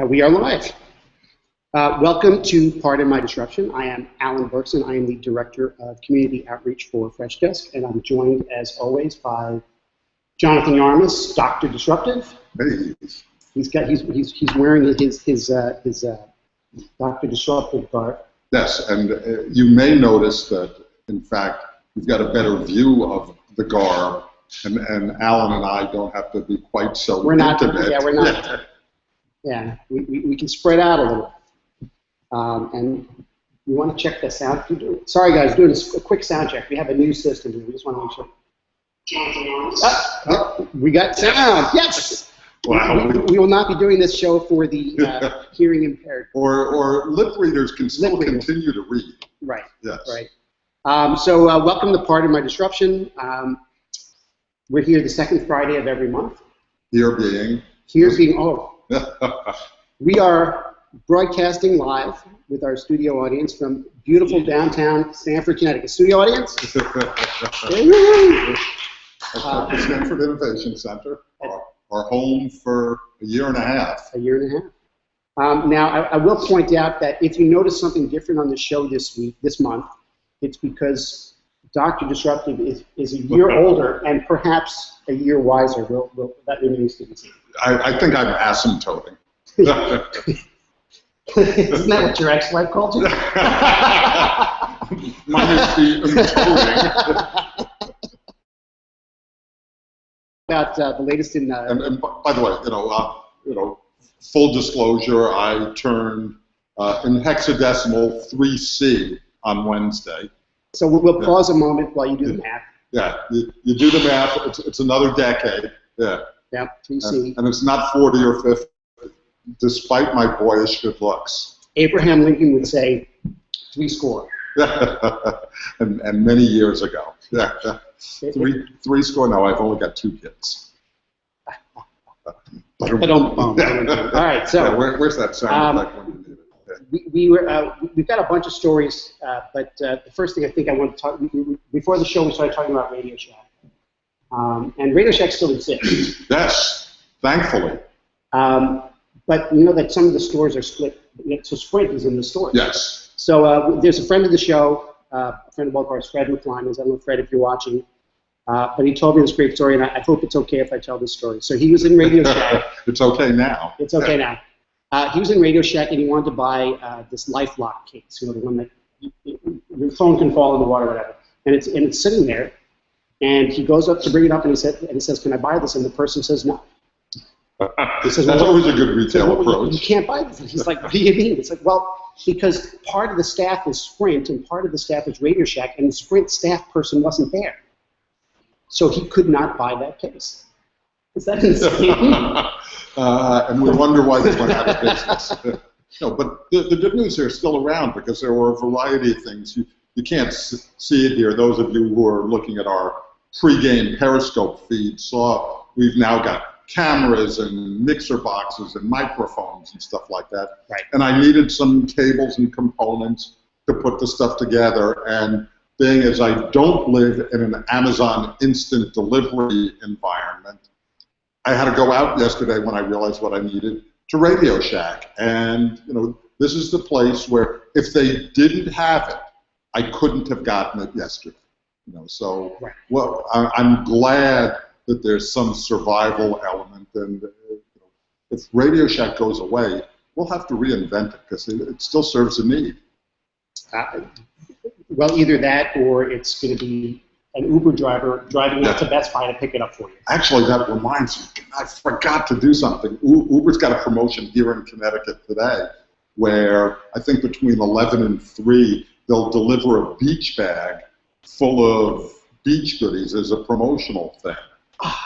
We are live. Welcome to Pardon My Disruption. I am Alan Berkson. I am the Director of Community Outreach for FreshDesk, and I'm joined, as always, by Jonathan Yarmis, Dr. Disruptive. Hey. He's wearing his Dr. Disruptive garb. Yes, and you may notice that, in fact, we've got a better view of the garb, and Alan and I don't have to be quite so intimate. Yeah, we're not. Yeah, we can spread out a little. And you want to check the sound. Sorry, guys, doing a quick sound check. We have a new system here. We just want to make sure. We got sound. Yes. Wow. We will not be doing this show for the hearing impaired. Or lip readers can still continue to read. Right. Yes. Right. So welcome to Pardon My Disruption. We're here the second Friday of every month. Here being. We are broadcasting live with our studio audience from beautiful downtown Stamford, Connecticut. Studio audience? The Stamford Innovation Center, our home for a year and a half. A year and a half. Now, I will point out that if you notice something different on the show this month, it's because Dr. Disruptive is a year older and perhaps a year wiser. That remains to be seen. I think I'm asymptoting. Isn't that what your ex-wife called you? Minus the imtoting. About the latest in. And by the way, full disclosure, I turned in hexadecimal 3C on Wednesday. So we'll pause a moment while you do the math. Yeah, you do the math. It's another decade. Yeah. Yeah, 3C. And it's not 40 or 50, despite my boyish good looks. Abraham Lincoln would say 3 score. and many years ago. Yeah. Three score. No, I've only got 2 kids. All right, so yeah, where's that sound effect when you need it? We've got a bunch of stories, but the first thing I think I want to talk before the show, we started talking about Radio Shack. And Radio Shack still exists. Yes, thankfully. But you know that some of the stores are split. So Sprint is in the store. Yes. So there's a friend of the show, a friend of both of ours, Fred McClimans. I don't know, Fred, if you're watching. But he told me this great story, and I hope it's okay if I tell this story. So he was in Radio Shack. It's okay now. It's okay now. He was in Radio Shack, and he wanted to buy this LifeLock case, the one that your phone can fall in the water, or whatever. And it's sitting there. And he goes up to bring it up, and he says, "Can I buy this?" And the person says, "No." He says, That's always a good retail approach. You can't buy this. And he's like, "What do you mean?" It's like, well, because part of the staff is Sprint, and part of the staff is Radio Shack, and the Sprint staff person wasn't there, so he could not buy that case. Is that insane? And we wonder why they went out of business. No, but the good news here is still around because there were a variety of things. You can't see it here. Those of you who are looking at our pre-game Periscope feed saw we've now got cameras and mixer boxes and microphones and stuff like that. Right. And I needed some cables and components to put the stuff together. And being as I don't live in an Amazon instant delivery environment, I had to go out yesterday when I realized what I needed to Radio Shack. And this is the place where if they didn't have it, I couldn't have gotten it yesterday. So right. Well, I'm glad that there's some survival element, and if Radio Shack goes away, we'll have to reinvent it because it still serves a need. Well, either that or it's going to be an Uber driver driving out to Best Buy to pick it up for you. Actually, that reminds me, I forgot to do something. Uber's got a promotion here in Connecticut today where I think between 11 and 3, they'll deliver a beach bag full of beach goodies as a promotional thing.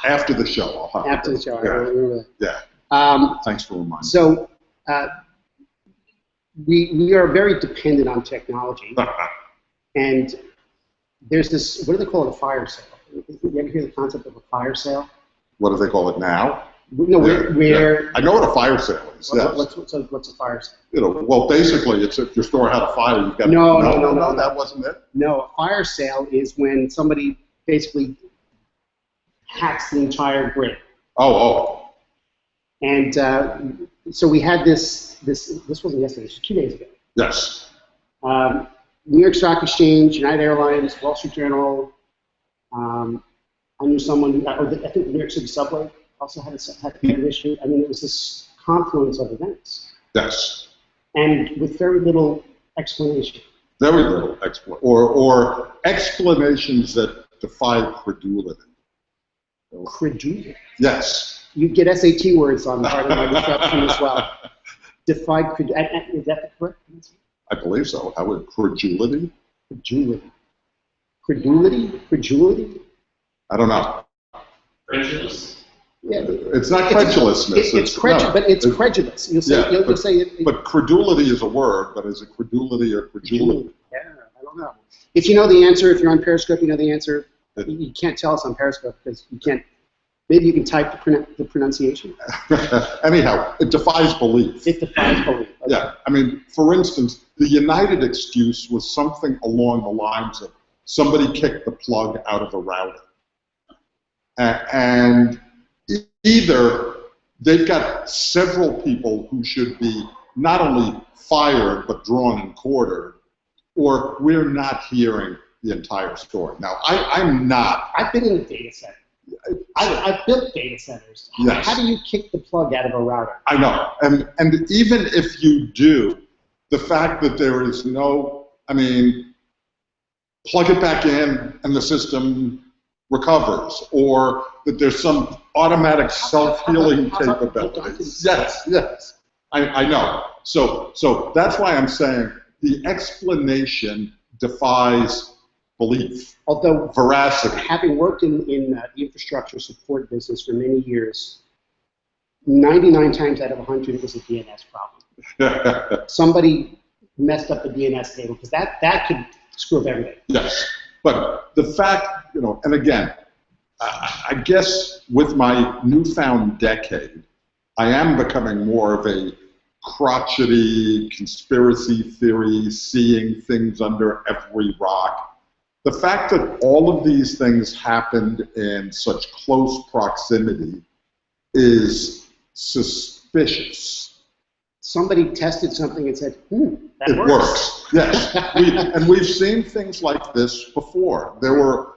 After the show, I'll have After the show, I remember that. Yeah. Thanks for reminding me. So we are very dependent on technology. And there's this, what do they call it, a fire sale? You ever hear the concept of a fire sale? What do they call it now? No, where I know what a fire sale is. What's a fire sale? Well, basically, it's if your store had a fire, you've got no, that wasn't it. No, a fire sale is when somebody basically hacks the entire grid. Oh. And So we had this wasn't yesterday, it was 2 days ago. Yes. New York Stock Exchange, United Airlines, Wall Street Journal. I knew someone, I think the New York City subway also had an issue. I mean, it was this confluence of events. Yes. And with very little explanation. Very little or explanations that defy credulity. Credulity? Yes. You get SAT words on part of my disruption as well. Defied credulity. Is that the correct answer? I believe so. How would credulity? Credulity. Credulity? Credulity? I don't know. Credulous? Yeah. It's not credulousness. But it's credulous. You'll say, you'll say it. But credulity is a word, but is it credulity or credulity? Yeah, I don't know. If you know the answer, if you're on Periscope, you know the answer. You can't tell us on Periscope because you can't. Maybe you can type the pronunciation. Anyhow, it defies belief. It defies belief. Okay. Yeah, I mean, for instance, the United excuse was something along the lines of somebody kicked the plug out of a router. And either they've got several people who should be not only fired but drawn and quartered, or we're not hearing the entire story. Now, I'm not. I've been in a data center. I've built data centers. Yes. How do you kick the plug out of a router? I know. And even if you do, the fact that there is no, I mean, plug it back in and the system recovers, or that there's some automatic self-healing capabilities. Yes. I know. So that's why I'm saying the explanation defies belief. Although, veracity. Having worked in the infrastructure support business for many years, 99 times out of 100 it was a DNS problem. Somebody messed up the DNS table because that could screw up everything. Yes, but the fact, and again, I guess with my newfound decade, I am becoming more of a crotchety conspiracy theory, seeing things under every rock. The fact that all of these things happened in such close proximity is suspicious. Somebody tested something and said, that works. It works, yes. And we've seen things like this before. There were,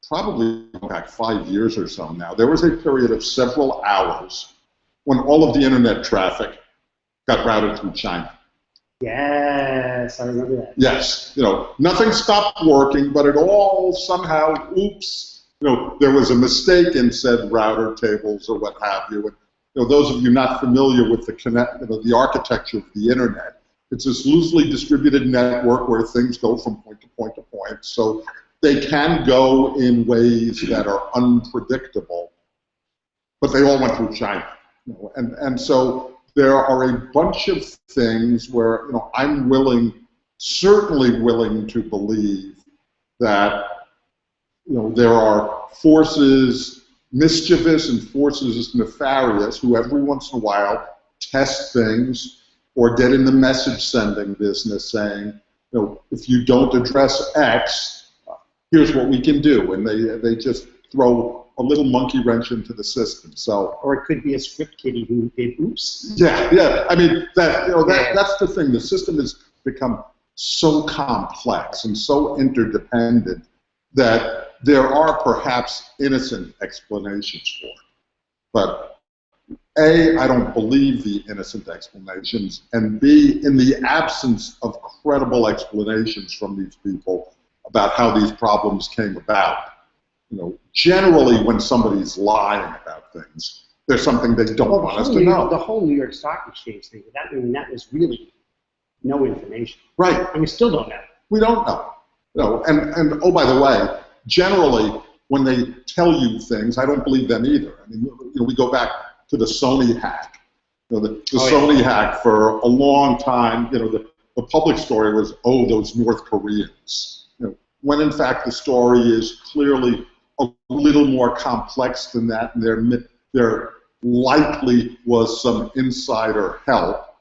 probably back 5 years or so now, there was a period of several hours when all of the internet traffic got routed through China. Yes, I remember that. Yes, nothing stopped working, but it all somehow, oops, there was a mistake in said router tables or what have you. And those of you not familiar with the architecture of the internet, it's this loosely distributed network where things go from point to point to point. So they can go in ways that are unpredictable, but they all went through China. And so there are a bunch of things where I'm certainly willing to believe that there are forces mischievous and forces nefarious who every once in a while test things or get in the message sending business saying, if you don't address X, here's what we can do, and they just throw a little monkey wrench into the system. So, or it could be a script kiddie who did oops. Yeah. I mean that's the thing. The system has become so complex and so interdependent that there are perhaps innocent explanations for it. But A, I don't believe the innocent explanations, and B, in the absence of credible explanations from these people about how these problems came about, generally when somebody's lying about things, there's something they don't want us to know. The whole New York Stock Exchange thing, that was really no information. Right. And we still don't know. We don't know. And oh, by the way, generally when they tell you things, I don't believe them either. I mean, we go back to the Sony hack. The Sony hack for a long time, the public story was, those North Koreans. When in fact the story is clearly a little more complex than that, and there likely was some insider help,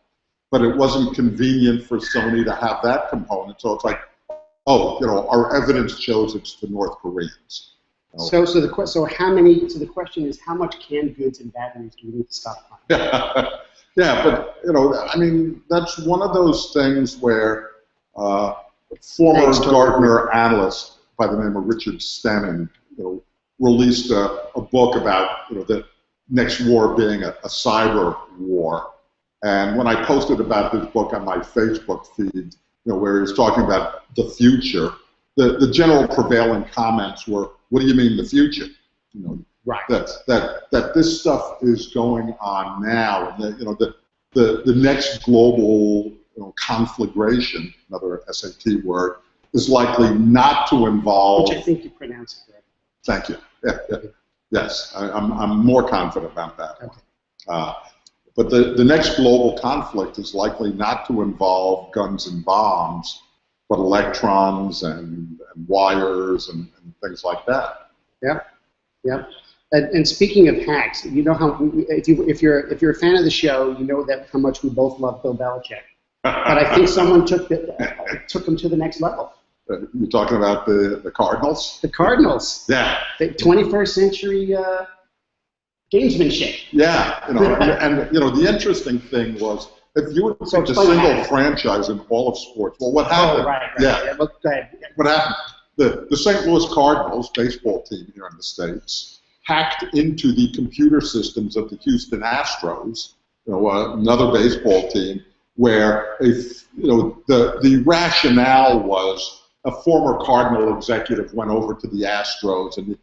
but it wasn't convenient for Sony to have that component. So it's like, our evidence shows it's the North Koreans. So how many? So the question is, how much canned goods and batteries do we need to stockpile? Yeah, but I mean, that's one of those things where former Gartner analyst by the name of Richard Stenning, released a book about the next war being a cyber war. And when I posted about this book on my Facebook feed, where he was talking about the future, the general prevailing comments were, "What do you mean the future?" Right. That this stuff is going on now. The next global conflagration, another SAT word, is likely not to involve. Which I think you pronounced it correctly. Thank you. Yeah. Yes, I'm more confident about that. Okay. But the next global conflict is likely not to involve guns and bombs, but electrons and wires and things like that. Yeah. And speaking of hacks, you know how if you're a fan of the show, you know that how much we both love Bill Belichick. But I think someone took him to the next level. You're talking about the Cardinals? The Cardinals. Yeah. The 21st century gamesmanship. Yeah, and the interesting thing was, if you would take a single franchise in all of sports, well, what happened? Oh, right. Yeah. Well, go ahead. What happened? The St. Louis Cardinals baseball team here in the States hacked into the computer systems of the Houston Astros, another baseball team, where the rationale was a former Cardinal executive went over to the Astros, and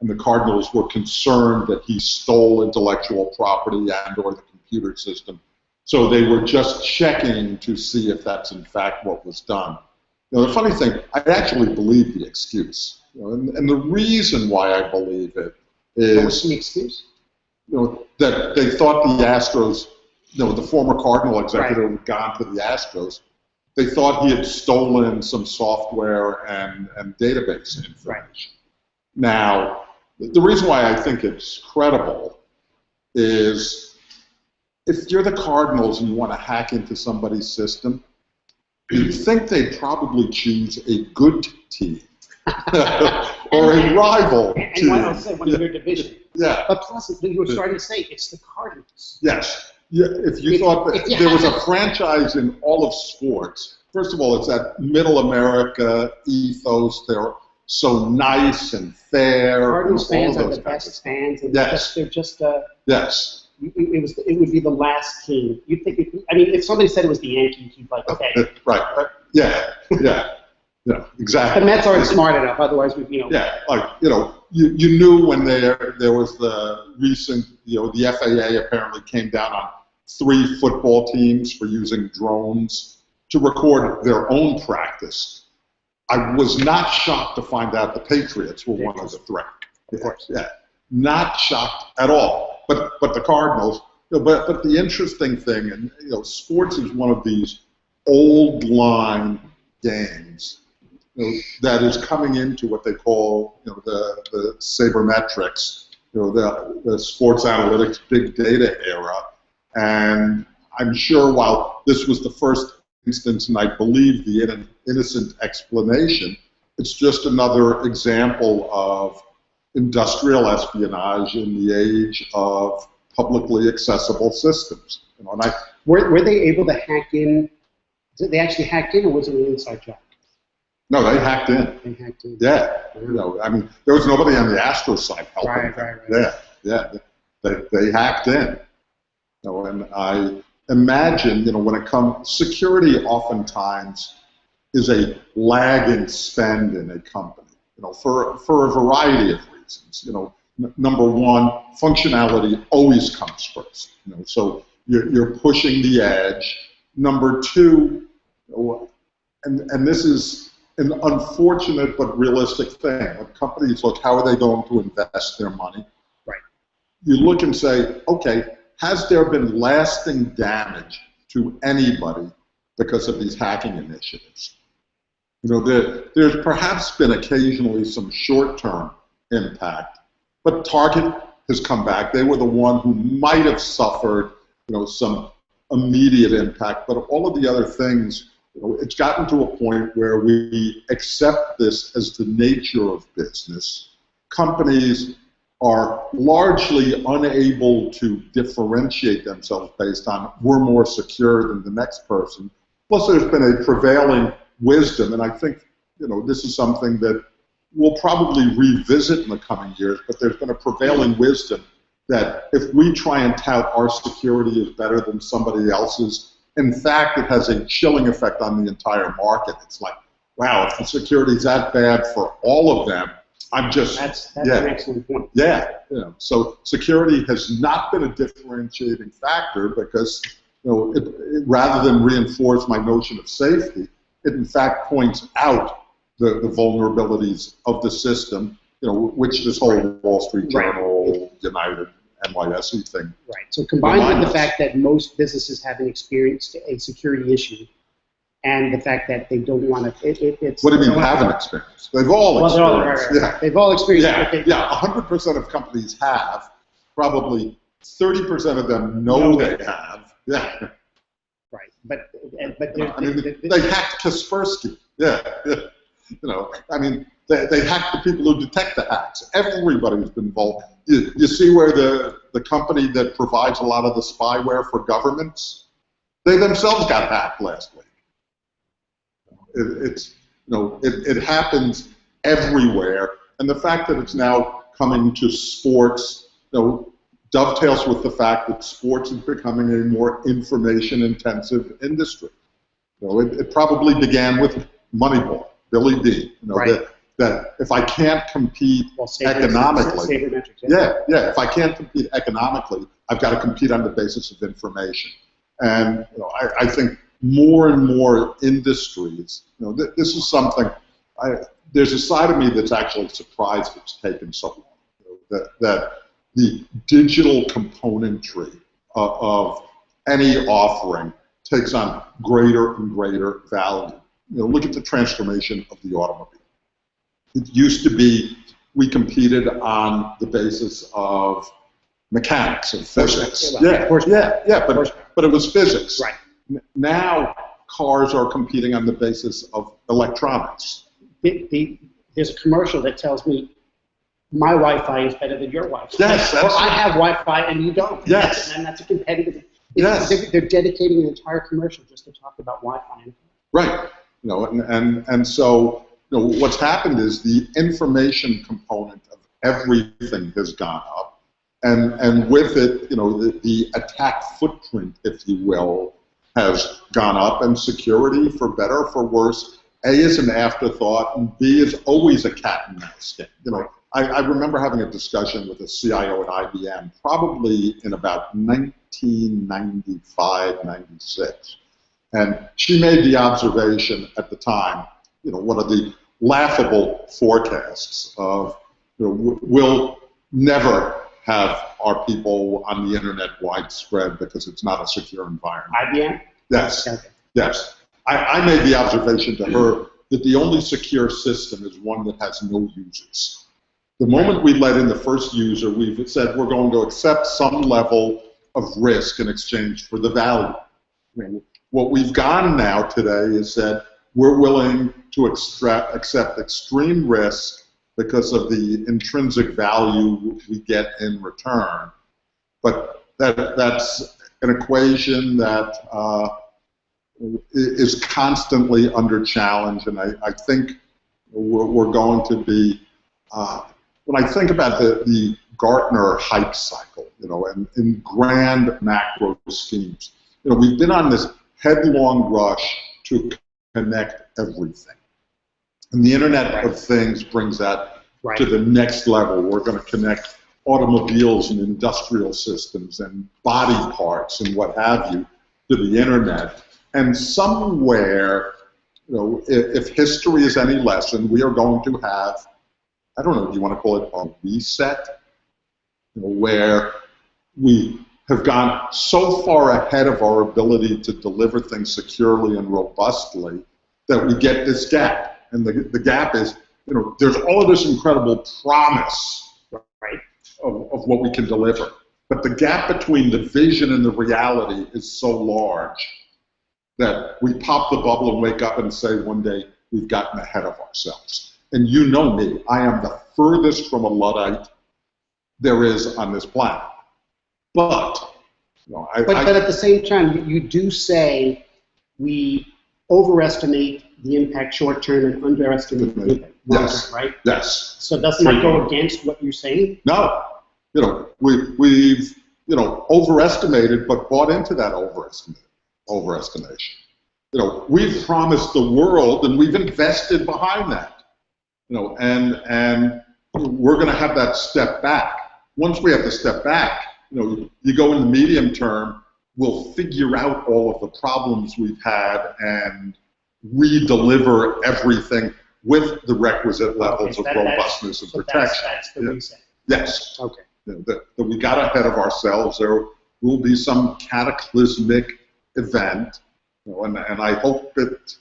the Cardinals were concerned that he stole intellectual property and/or the computer system. So they were just checking to see if that's in fact what was done. The funny thing, I actually believe the excuse, and the reason why I believe it is. What's the excuse? That they thought the Astros, the former Cardinal executive had gone to the Astros. They thought he had stolen some software and database information. Right. Now, the reason why I think it's credible is if you're the Cardinals and you want to hack into somebody's system, you'd think they'd probably choose a good team or a rival team. And I'll say one of your division. Yeah. But plus, you were starting to say it's the Cardinals. Yes. Yeah, if you thought that there was a franchise in all of sports, first of all, it's that middle America ethos. They're so nice and fair. Cardinals fans are those the best fans. And yes. They're just yes. It would be the last team. You'd think. If somebody said it was the Yankees, you'd be like, okay. Right. Yeah. Exactly. The Mets aren't smart enough. Otherwise, Yeah. You knew when there was the recent. The FAA apparently came down on 3 football teams for using drones to record their own practice. I was not shocked to find out the Patriots were one of the threat. Of course. Yeah. Not shocked at all. But the Cardinals. But the interesting thing, and sports is one of these old line games that is coming into what they call the sabermetrics, the sports analytics big data era. And I'm sure while this was the first instance, and I believe the innocent explanation, it's just another example of industrial espionage in the age of publicly accessible systems. Were they able to hack in? Did they actually hack in, or was it an inside job? No, they hacked in. They hacked in. Yeah. There was nobody on the Astros side helping. Right. Yeah. They hacked in. And I imagine, when it comes, security oftentimes is a lagging spend in a company, for a variety of reasons. Number one, functionality always comes first. So you're pushing the edge. Number two, and this is an unfortunate but realistic thing. When companies look, how are they going to invest their money? Right. You look and say, okay, has there been lasting damage to anybody because of these hacking initiatives? There's perhaps been occasionally some short-term impact, but Target has come back. They were the one who might have suffered, some immediate impact, but all of the other things, it's gotten to a point where we accept this as the nature of business. companies are largely unable to differentiate themselves based on we're more secure than the next person. Plus, there's been a prevailing wisdom, and I think this is something that we'll probably revisit in the coming years, but there's been a prevailing wisdom that if we try and tout our security is better than somebody else's, in fact, it has a chilling effect on the entire market. It's like, wow, if the security is that bad for all of them, that's an excellent point. Yeah, so security has not been a differentiating factor because it, rather than reinforce my notion of safety, it in fact points out the vulnerabilities of the system, which this whole Wall Street Journal, United, NYSE thing. Right. So combined with the fact that most businesses haven't experienced a security issue, and the fact that they don't want to, it's. What do you mean haven't experienced? They've all experienced. Yeah. They've all experienced. Yeah. 100% of companies have. Probably 30% of them know they have. Yeah. Right. But they hacked Kaspersky. Yeah. They hack the people who detect the hacks. Everybody's been involved. You see where the company that provides a lot of the spyware for governments, they themselves got hacked last week. It happens everywhere, and the fact that it's now coming to sports, dovetails with the fact that sports is becoming a more information-intensive industry. It probably began with Moneyball, Billy Dean. That if I can't compete economically, if I can't compete economically, I've got to compete on the basis of information. And I think more and more industries, this is something. There's a side of me that's actually surprised it's taken so long. That the digital componentry of any offering takes on greater and greater value. Look at the transformation of the automobile. It used to be we competed on the basis of mechanics and physics. But it was physics. Right. Now cars are competing on the basis of electronics. There's a commercial that tells me my Wi-Fi is better than your Wi-Fi. Yes, or I have Wi-Fi and you don't. Yes. And that's a competitive. Yes. They're dedicating an entire commercial just to talk about Wi-Fi. Right. And so what's happened is the information component of everything has gone up, and with it, the attack footprint, if you will, has gone up, and security, for better or for worse, A, is an afterthought, and B, is always a cat and mouse game. I remember having a discussion with a CIO at IBM, probably in about 1995, 96. And she made the observation at the time, one of the laughable forecasts of, we'll never have our people on the internet widespread because it's not a secure environment. IBM? Yes. Okay. Yes. I made the observation to her that the only secure system is one that has no users. The moment we let in the first user, we've said we're going to accept some level of risk in exchange for the value. What we've gone now today is that we're willing to accept extreme risk because of the intrinsic value we get in return. But that's an equation that is constantly under challenge, and I think we're going to be, when I think about the Gartner hype cycle, and in grand macro schemes, we've been on this headlong rush to connect everything. And the Internet of Things brings that to the next level. We're going to connect automobiles and industrial systems and body parts and what have you to the Internet. And somewhere, if history is any lesson, we are going to have, I don't know, do you want to call it a reset? Where we have gone so far ahead of our ability to deliver things securely and robustly that we get this gap. And the gap is, there's all of this incredible promise of what we can deliver. But the gap between the vision and the reality is so large that we pop the bubble and wake up and say one day we've gotten ahead of ourselves. And you know me, I am the furthest from a Luddite there is on this planet. But, you know, but at the same time, you do say we overestimate the impact short term and underestimate the impact long term, right? Yes. So doesn't that go against what you're saying? No. You know, we've overestimated, but bought into that overestimation. You know, we've promised the world, and we've invested behind that. You know, and we're going to have that step back. Once we have to step back, you know, you go in the medium term, we'll figure out all of the problems we've had and re-deliver everything with the requisite levels of robustness and protection. That's the reason. Yes. Okay. You know, that we got ahead of ourselves. There will be some cataclysmic event, you know, and I hope it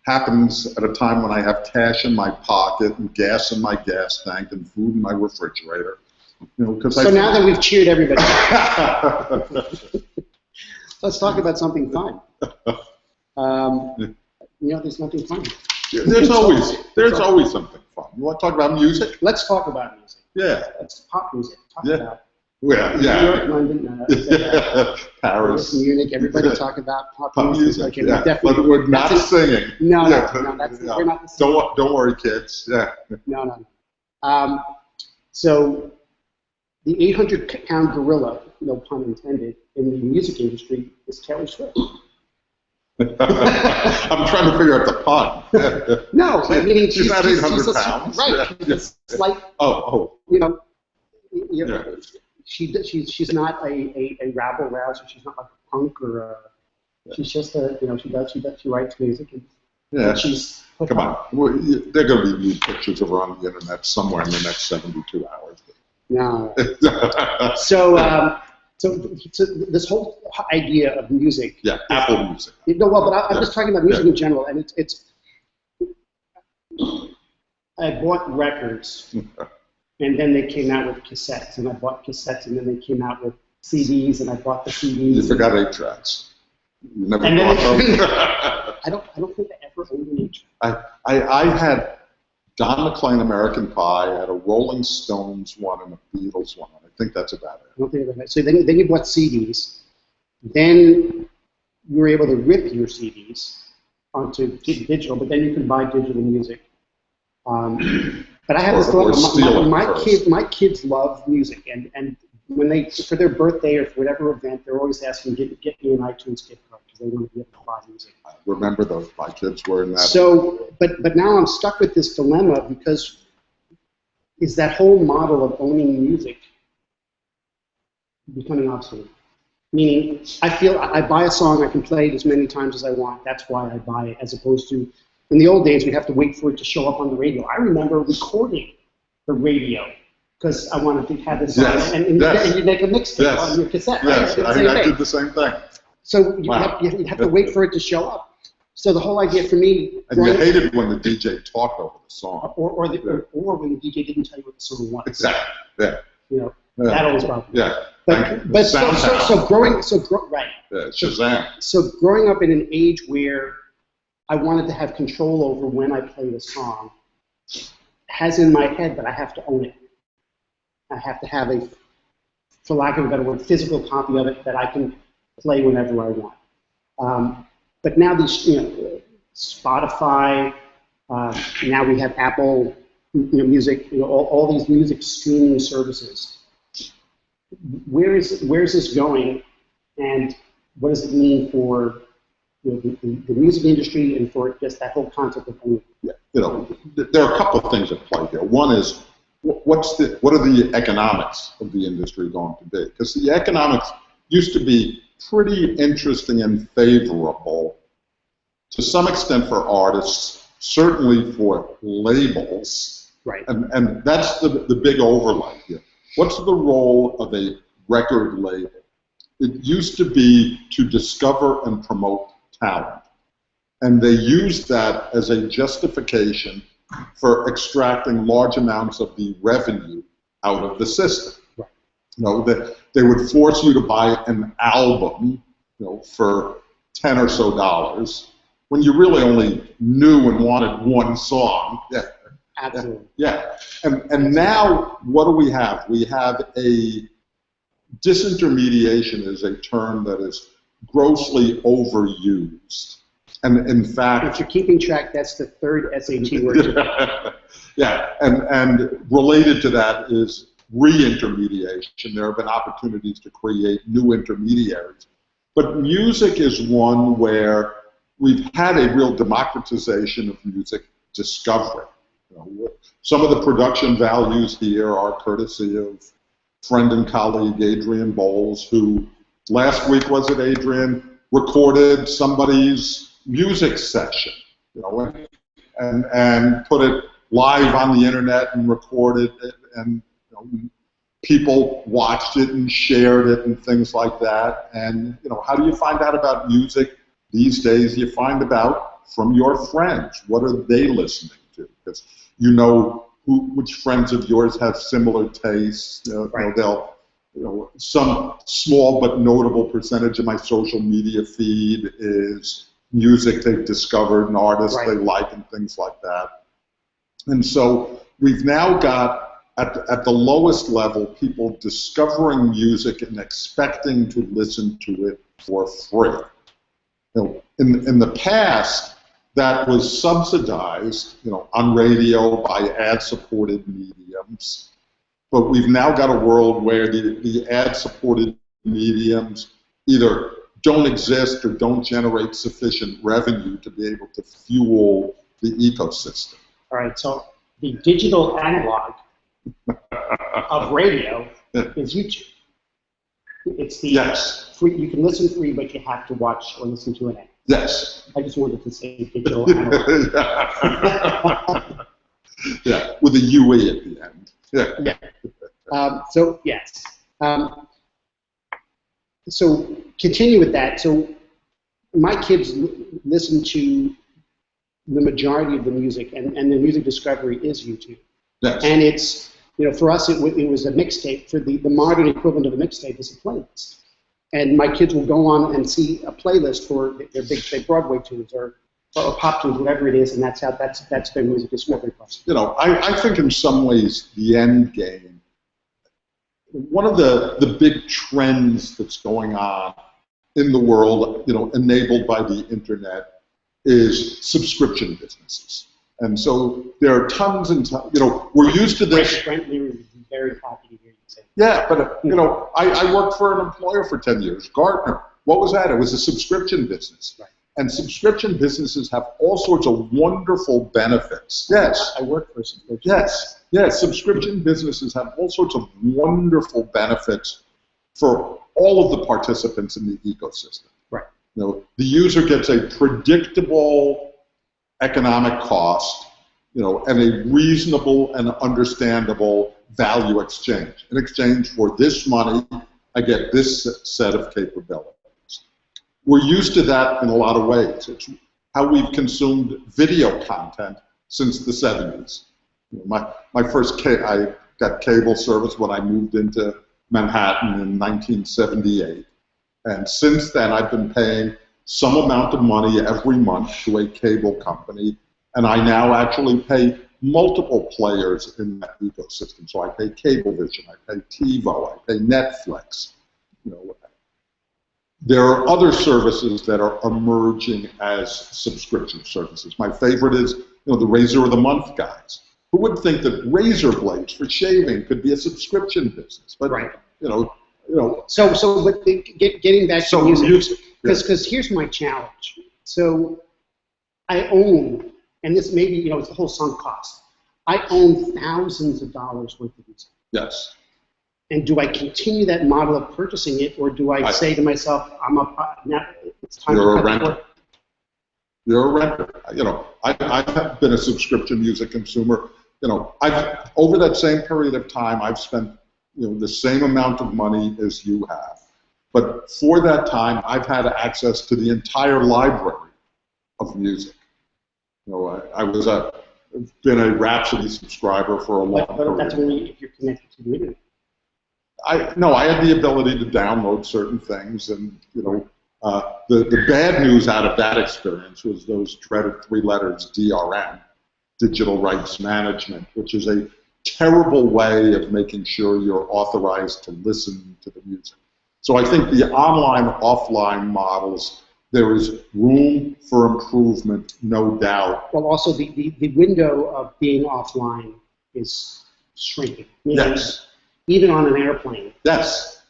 happens at a time when I have cash in my pocket and gas in my gas tank and food in my refrigerator. You know, so now that we've cheered everybody, let's talk about something fun. You know, there's nothing fun. There's always something fun. You want to talk about music? Let's talk about music. Yeah. Let's pop music. Talk about New York, London, Paris, Munich. Everybody talk about pop music. Okay, yeah. But we're not singing. No, we're not singing. Don't worry, kids. Yeah. No. So the 800-pound gorilla, no pun intended, in the music industry is Taylor Swift. I'm trying to figure out the pun. No, I mean she's not 800 pounds. Right. Yeah. It's like, she's not a rabble rouser. She's not like a punk or a. She's just a, she writes music and she's. Come on, there are going to be new pictures of her on the internet somewhere in the next 72 hours. No. So this whole idea of music. Yeah, Apple Music. But I'm just talking about music in general, and it's. I bought records, and then they came out with cassettes, and I bought cassettes, and then they came out with CDs, and I bought the CDs. You forgot 8-tracks. You never and bought those. I don't think I ever owned an 8-track. I had Don McLean American Pie, I had a Rolling Stones one and a Beatles one. I think that's about it. I don't think about that. So then you bought CDs. Then you were able to rip your CDs onto digital, but then you can buy digital music. But I have this thought. My kids love music, and when they for their birthday or for whatever event, they're always asking, "Get me an iTunes gift card," because they want to be able to buy music. I remember those. My kids were in that. So, but now I'm stuck with this dilemma because is that whole model of owning music becoming obsolete? Meaning, I feel I buy a song, I can play it as many times as I want. That's why I buy it, as opposed to in the old days, we'd have to wait for it to show up on the radio. I remember recording the radio because I wanted to have this yes. and you make a mixtape on your cassette. Yes, right? I did the same thing. So you have to wait for it to show up. So the whole idea for me... And you hated when the DJ talked over the song. Or when the DJ didn't tell you what the song was. Exactly, yeah. You know, that always bothered me. Yeah. But so growing... Right. Yeah, Shazam. So growing up in an age where I wanted to have control over when I played a song has in my head that I have to own it. I have to have a, for lack of a better word, physical copy of it that I can play whenever I want. But now these, Spotify, now we have Apple Music, all these music streaming services. Where is this going, and what does it mean for the music industry and for just that whole concept of owning? Yeah, there are a couple of things at play here. One is what are the economics of the industry going to be? Because the economics used to be pretty interesting and favorable to some extent for artists, certainly for labels. Right. And that's the big overlay here. What's the role of a record label? It used to be to discover and promote talent. And they used that as a justification for extracting large amounts of the revenue out of the system. Right. That they would force you to buy an album, for $10 or so when you really only knew and wanted one song. Yeah. Absolutely. Yeah. And now what do we have? We have a disintermediation is a term that is grossly overused. And in fact, if you're keeping track, that's the third SAT word. Yeah, and related to that is re-intermediation. There have been opportunities to create new intermediaries. But music is one where we've had a real democratization of music discovery. You know, some of the production values here are courtesy of friend and colleague Adrian Bowles, who last week, was it Adrian, recorded somebody's music session, you know, and put it live on the internet and recorded it, and you know, people watched it and shared it and things like that. And you know, how do you find out about music these days? You find out from your friends. What are they listening to? Because you know which friends of yours have similar tastes. Right. You know, they'll, you know, some small but notable percentage of my social media feed is music they've discovered, an artist right. they like, and things like that. And so we've now got, at the lowest level, people discovering music and expecting to listen to it for free. You know, in the past, that was subsidized, you know, on radio by ad-supported mediums. But we've now got a world where the ad-supported mediums either don't exist or don't generate sufficient revenue to be able to fuel the ecosystem. All right, so the digital analog of radio is YouTube. It's the yes. free, you can listen free, but you have to watch or listen to an ad. Yes. I just wanted to say digital analog. Yeah, with a UE at the end. Yeah. Yeah. So yes. So continue with that. So my kids listen to the majority of the music, and the music discovery is YouTube. Yes. And it's, you know, for us it was a mixtape. For the modern equivalent of a mixtape is a playlist. And my kids will go on and see a playlist for their big Broadway tunes or pop tunes, whatever it is, and that's their music discovery process. You know, I think in some ways the end game, one of the big trends that's going on in the world, you know, enabled by the internet, is subscription businesses. And so there are tons and tons, you know, we're used to this. Brent Lee would be very happy to hear you say that. Yeah, but, you know, I worked for an employer for 10 years, Gartner. What was that? It was a subscription business. Right. And subscription businesses have all sorts of wonderful benefits. Yes. I work for a subscription. Yes. Yes. Subscription businesses have all sorts of wonderful benefits for all of the participants in the ecosystem. Right. You know, the user gets a predictable economic cost, you know, and a reasonable and understandable value exchange. In exchange for this money, I get this set of capabilities. We're used to that in a lot of ways. It's how we've consumed video content since the 70s. You know, my first I got cable service when I moved into Manhattan in 1978. And since then, I've been paying some amount of money every month to a cable company, and I now actually pay multiple players in that ecosystem. So I pay Cablevision, I pay TiVo, I pay Netflix. You know, there are other services that are emerging as subscription services. My favorite is, you know, the Razor of the Month guys. Who would think that razor blades for shaving could be a subscription business? But right. you know. So but getting back to music, yeah. because here's my challenge. So I own, and this maybe, you know, it's the whole sunk cost. I own thousands of dollars worth of music. Yes. And do I continue that model of purchasing it, or do I say to myself, now it's time You're to a renter. You're a renter. You know, I have been a subscription music consumer. You know, over that same period of time, I've spent, you know, the same amount of money as you have. But for that time, I've had access to the entire library of music. You know, I've been a Rhapsody subscriber for a long time. But that's only if you're connected to the internet. I had the ability to download certain things, and you know, the bad news out of that experience was those dreaded 3 letters DRM. digital rights management, which is a terrible way of making sure you're authorized to listen to the music. So I think the online-offline models, there is room for improvement, no doubt. Well, also the window of being offline is shrinking. Yes. Even on an airplane. Yes.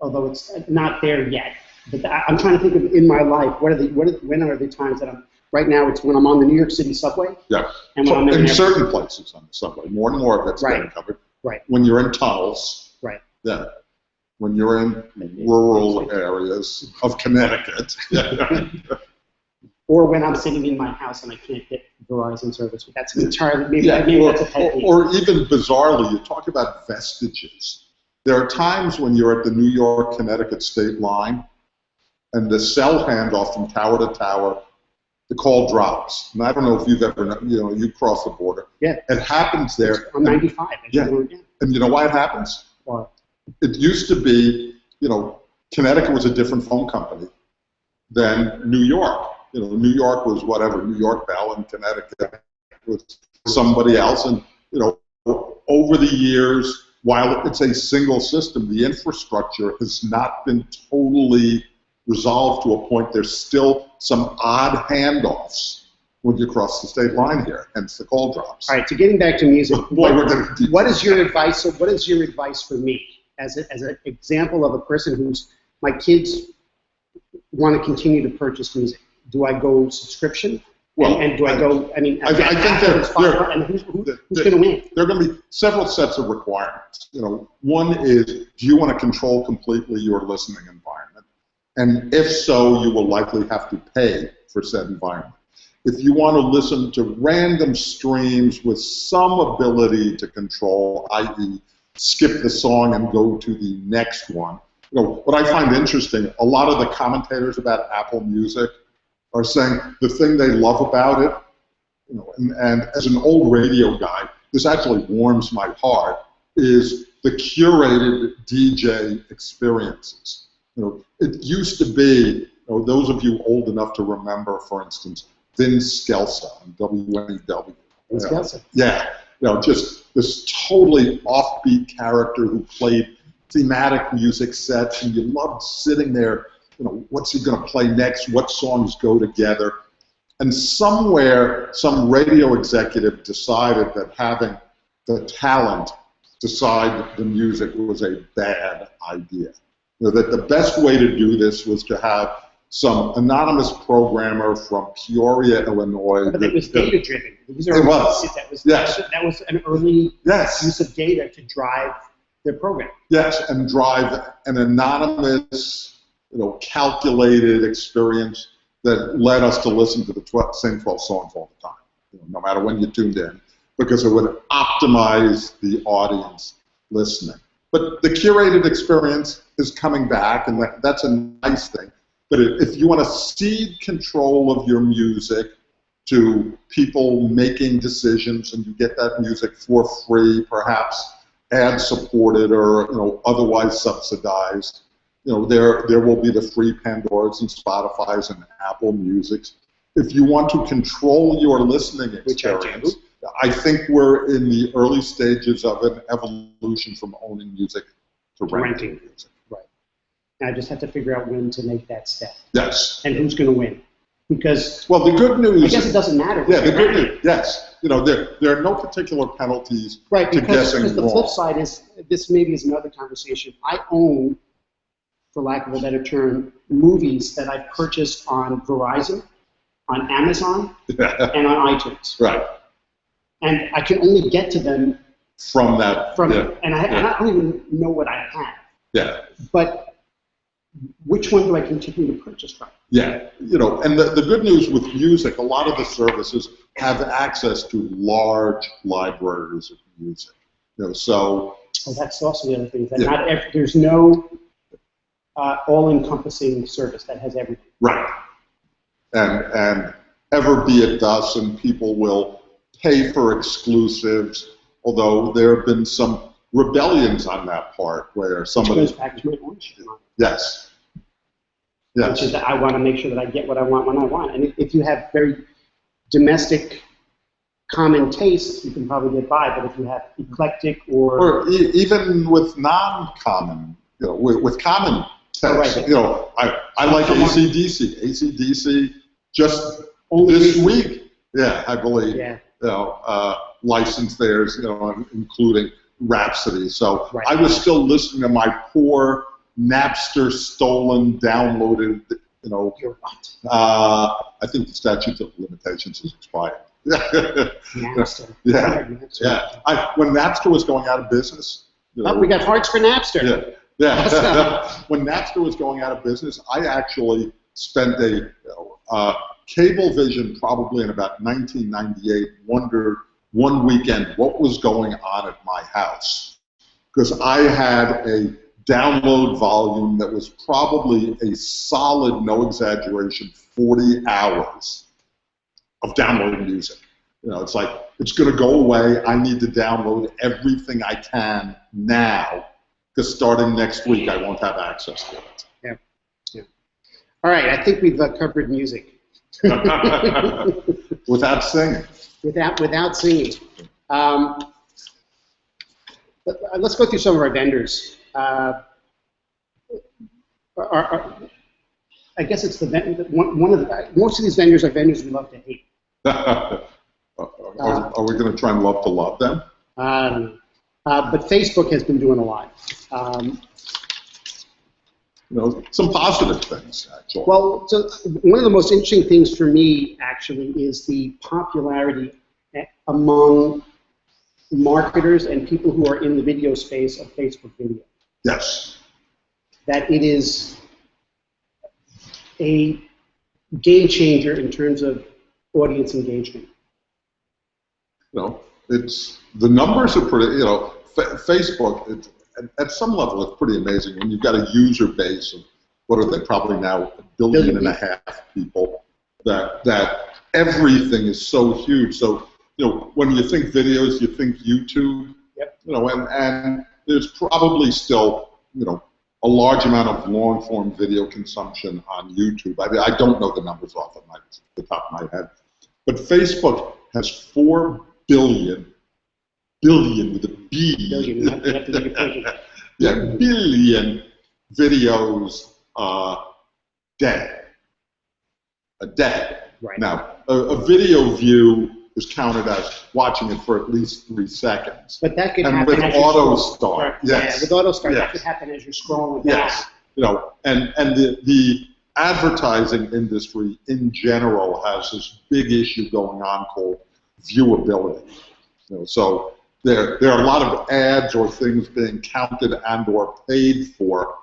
Although it's not there yet. But I'm trying to think of in my life, when are the times that right now it's when I'm on the New York City subway. Yeah. And when I'm in certain places on the subway, more and more of that's getting covered. Right. When you're in tunnels. Right. Yeah. When you're in rural areas of Connecticut. Or when I'm sitting in my house and I can't get Verizon service. That's entirely, maybe that's a pet peeve. Or even bizarrely, you talk about vestiges. There are times when you're at the New York-Connecticut state line and the cell handoff from tower to tower, the call drops. And I don't know if you've ever, you cross the border. Yeah. It happens there. I'm 95. Yeah. And you know why it happens? Why? It used to be, Connecticut was a different phone company than New York. New York was whatever, New York Bell, and Connecticut was somebody else. And, over the years, while it's a single system, the infrastructure has not been totally resolved to a point. There's still some odd handoffs when you cross the state line here, hence the call drops. All right, so getting back to music, Boy, what is your advice? So what is your advice for me as an example of a person who's, my kids want to continue to purchase music? Do I go subscription? Well, and do I go, I think and who's going to win? There are going to be several sets of requirements. One is, do you want to control completely your listening environment? And if so, you will likely have to pay for said environment. If you want to listen to random streams with some ability to control, i.e. skip the song and go to the next one, what I find interesting, a lot of the commentators about Apple Music are saying the thing they love about it, and as an old radio guy, this actually warms my heart, is the curated DJ experiences. It used to be, those of you old enough to remember, for instance, Vince Scelsa on WNEW. Vince Scelsa. Yeah, just this totally offbeat character who played thematic music sets, and you loved sitting there. What's he going to play next? What songs go together? And somewhere, some radio executive decided that having the talent decide the music was a bad idea. That the best way to do this was to have some anonymous programmer from Peoria, Illinois. But it was data-driven. It was. That was an early use of data to drive their program. Yes, and drive an anonymous, calculated experience that led us to listen to the same 12 songs all the time, no matter when you tuned in, because it would optimize the audience listening. But the curated experience is coming back, and that's a nice thing. But if you want to cede control of your music to people making decisions, and you get that music for free, perhaps ad-supported or otherwise subsidized, there will be the free Pandoras and Spotifys and Apple Musics. If you want to control your listening experience, I think we're in the early stages of an evolution from owning music to renting music. Right. And I just have to figure out when to make that step. Yes. And who's going to win. Because, well, the good news, I guess it doesn't matter. Yeah, the good news, yes. There are no particular penalties to guessing because the wrong. flip side is, this maybe is another conversation, I own, for lack of a better term, movies that I've purchased on Verizon, on Amazon, and on iTunes. Right. And I can only get to them from that. And I don't even know what I have. Yeah. But which one do I continue to purchase from? Yeah, and the good news with music, a lot of the services have access to large libraries of music. So. Oh, that's also the other thing. That there's no all-encompassing service that has everything. Right. And ever be it thus, and people will pay for exclusives, although there have been some rebellions on that part where somebody. Which goes back to my ownership. Yes. Yes. Which is that I want to make sure that I get what I want when I want. And if you have very domestic common tastes, you can probably get by. But if you have eclectic or even with non-common, with common tastes, right. I like AC/DC. AC/DC just Only this recently. week, I believe, Yeah. licensed theirs, including Rhapsody. So Right. I was still listening to my poor Napster stolen, downloaded, You're right. I think the statute of limitations is expired. Napster. Yeah. When Napster was going out of business. We got hearts for Napster. Yeah. When Napster was going out of business, I actually spent a Cablevision, probably in about 1998, wondered one weekend what was going on at my house. Because I had a download volume that was probably a solid, no exaggeration, 40 hours of downloading music. It's like, it's going to go away. I need to download everything I can now, because starting next week, I won't have access to it. Yeah. All right, I think we've covered music. Without singing. Without singing. Let's go through some of our vendors. I guess it's most of these vendors are vendors we love to hate. Are we going to try and love them? I don't know. But Facebook has been doing a lot. Some positive things, actually. Well, so one of the most interesting things for me, actually, is the popularity among marketers and people who are in the video space of Facebook video. Yes. That it is a game changer in terms of audience engagement. It's the numbers are pretty. Facebook. At some level, it's pretty amazing when you've got a user base of what are they probably now 1.5 billion people. That everything is so huge. So when you think videos, you think YouTube. Yep. And there's probably still a large amount of long-form video consumption on YouTube. I don't know the numbers off of the top of my head, but Facebook has 4 billion with a B. Billion, you have to make a point of that. Yeah, billion videos a day. Right. Now, a video view is counted as watching it for at least 3 seconds. But that could and happen with as you auto scroll. start, Right. yes. Yeah, with auto start, yes. that could happen as you're scrolling yes. down. And the advertising industry in general has this big issue going on called viewability. So there are a lot of ads or things being counted and or paid for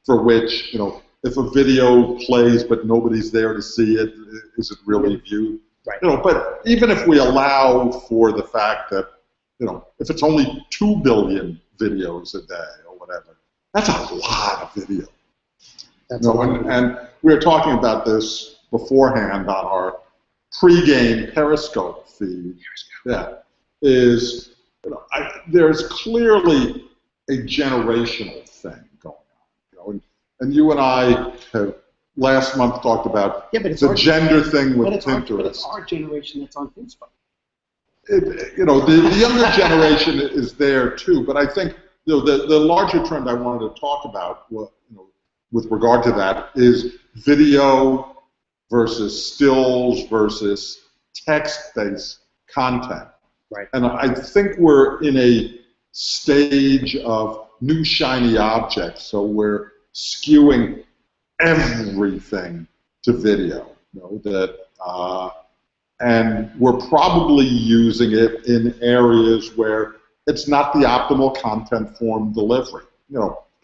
which, if a video plays but nobody's there to see it, is it really viewed? Right. But even if we allow for the fact that, if it's only 2 billion videos a day or whatever, that's a lot of video. That's a lot. And we were talking about this beforehand on our pre-game Periscope feed. Yeah, there's clearly a generational thing going on. And you and I have last month talked about the gender thing with Pinterest. But it's our generation that's on Facebook. The younger generation is there too, but I think the larger trend I wanted to talk about, with regard to that, is video versus stills versus text-based content. Right. And I think we're in a stage of new shiny objects, so we're skewing everything to video. And we're probably using it in areas where it's not the optimal content form delivery.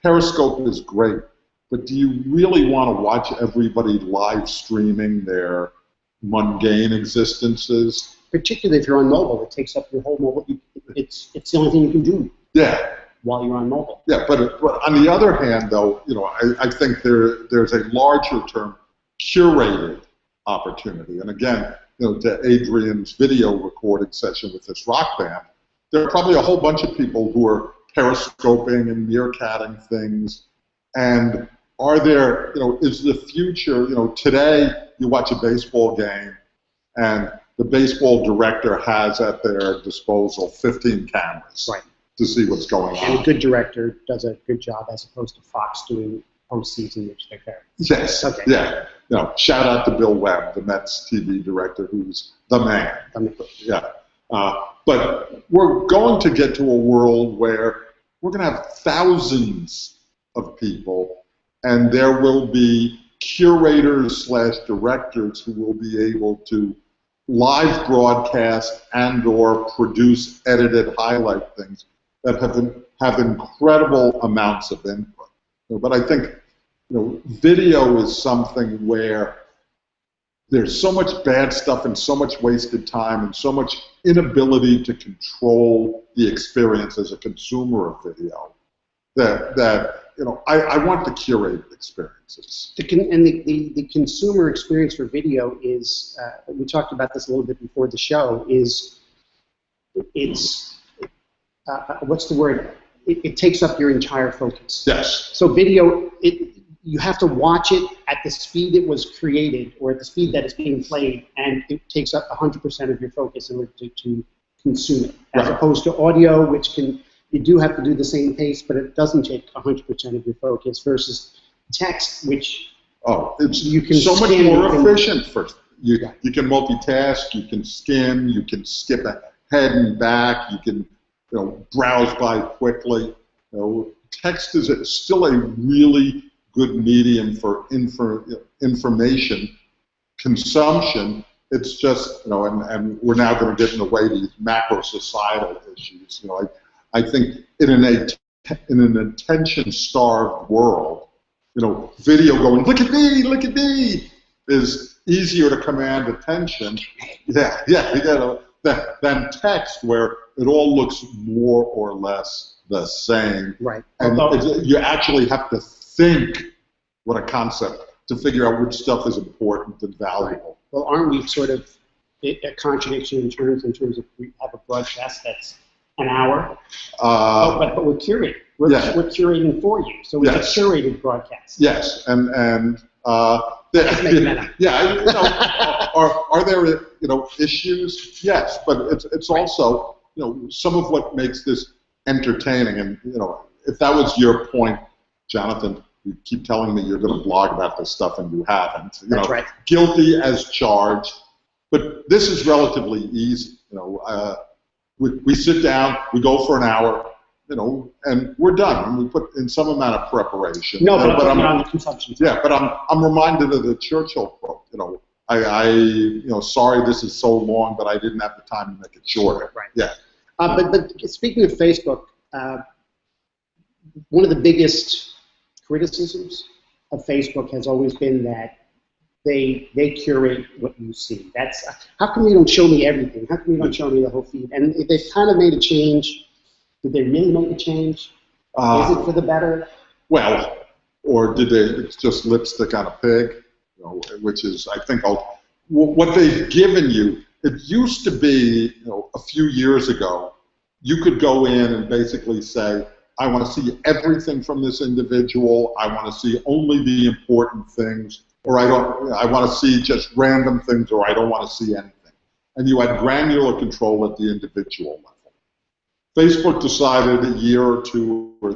Periscope is great, but do you really want to watch everybody live streaming their mundane existences? Particularly if you're on mobile, it takes up your whole mobile. It's the only thing you can do. Yeah. While you're on mobile. Yeah, but on the other hand, though, I think there's a larger term curated opportunity. And again, to Adrian's video recording session with this rock band, there are probably a whole bunch of people who are periscoping and meerkatting things. And are there, is the future, today you watch a baseball game and the baseball director has at their disposal 15 cameras to see what's going on. And a good director does a good job as opposed to Fox doing postseason, which they're there. Yes. Okay. Yeah. Shout out to Bill Webb, the Mets TV director, who's the man. Yeah. But we're going to get to a world where we're going to have thousands of people, and there will be curators/directors who will be able to live broadcast and/or produce edited highlight things that have incredible amounts of input. But I think video is something where there's so much bad stuff and so much wasted time and so much inability to control the experience as a consumer of video that I want the curated experiences. The consumer experience for video is, we talked about this a little bit before the show, is what's the word? It takes up your entire focus. Yes. So video, you have to watch it at the speed it was created or at the speed that it's being played, and it takes up 100% of your focus in order to consume it. As opposed to audio, which you do have to do the same pace, but it doesn't take 100% of your focus, versus text, which you can so much more efficient. You can multitask, you can skim, you can skip ahead and back, you can browse by quickly. Text is still a really good medium for information consumption. It's just, and we're now going to get in the way these macro societal issues. I think in an attention-starved world, video going, look at me, is easier to command attention. Than text, where it all looks more or less the same. Right. And you actually have to think what a concept to figure out which stuff is important and valuable. Right. Well, aren't we sort of a contradiction in terms of we have a broadcast that's an hour, but we're curating. We're curating for you, so it's a curated broadcast. Yes, and are there issues? Yes, but it's also some of what makes this entertaining. And if that was your point, Jonathan, you keep telling me you're going to blog about this stuff and you haven't. That's right. Guilty as charged, but this is relatively easy. We sit down, we go for an hour, and we're done. And we put in some amount of preparation. No, but I'm on the consumption side. Yeah, but I'm reminded of the Churchill quote. Sorry this is so long, but I didn't have the time to make it shorter. Right. Yeah. But speaking of Facebook, one of the biggest criticisms of Facebook has always been that they curate what you see. That's how come you don't show me everything? How come you don't show me the whole feed? And they've kind of made a change. Did they really make a change? Is it for the better? Well, or did it's just lipstick on a pig? Which is, I think, what they've given you. It used to be, a few years ago, you could go in and basically say, I want to see everything from this individual. I want to see only the important things, or I want to see just random things, or I don't want to see anything. And you had granular control at the individual level. Facebook decided a year or two, or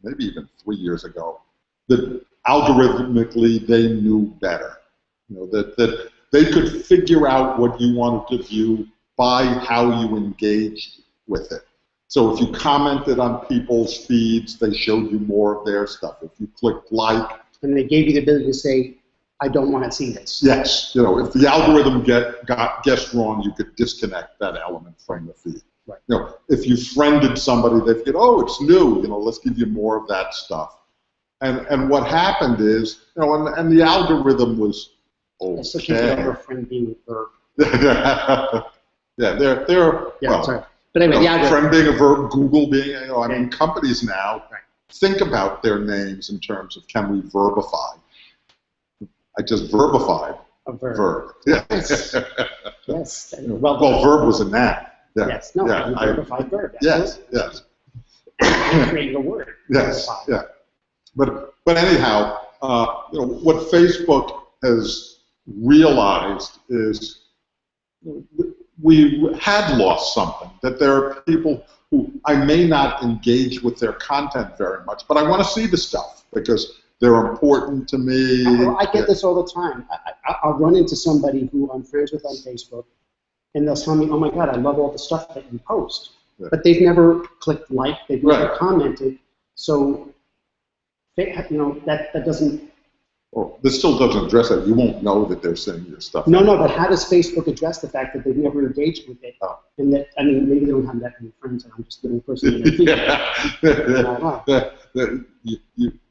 maybe even 3 years ago, that algorithmically they knew better. That they could figure out what you wanted to view by how you engaged with it. So if you commented on people's feeds, they showed you more of their stuff. If you clicked like, and they gave you the ability to say, I don't want to see this. Yes, if the algorithm got guessed wrong, you could disconnect that element from the feed. Right. If you friended somebody, they'd get, oh, it's new. Let's give you more of that stuff. And what happened is, and the algorithm was okay. I still can't get over a friend being a verb. Sorry. But anyway, friend being a verb, Google being, I mean, companies now think about their names in terms of, can we verbify? I just verbified a verb. Yeah. Yes. Well, verb was a noun. Yeah. Yes. No. Verbified verb. Yes. Creating a word. Yes. Verbified. Yeah. But anyhow, what Facebook has realized is we had lost something, that there are people who I may not engage with their content very much, but I want to see the stuff because they're important to me. I get this all the time. I'll run into somebody who I'm friends with on Facebook, and they'll tell me, oh my God, I love all the stuff that you post. Yeah. But they've never clicked like, they've never Right. commented, so that doesn't... Well, this still doesn't address it. You won't know that they're seeing your stuff. No, but how does Facebook address the fact that they've never engaged with it? Oh. And that, I mean, maybe they don't have that many friends, and I'm just living personally in their feed.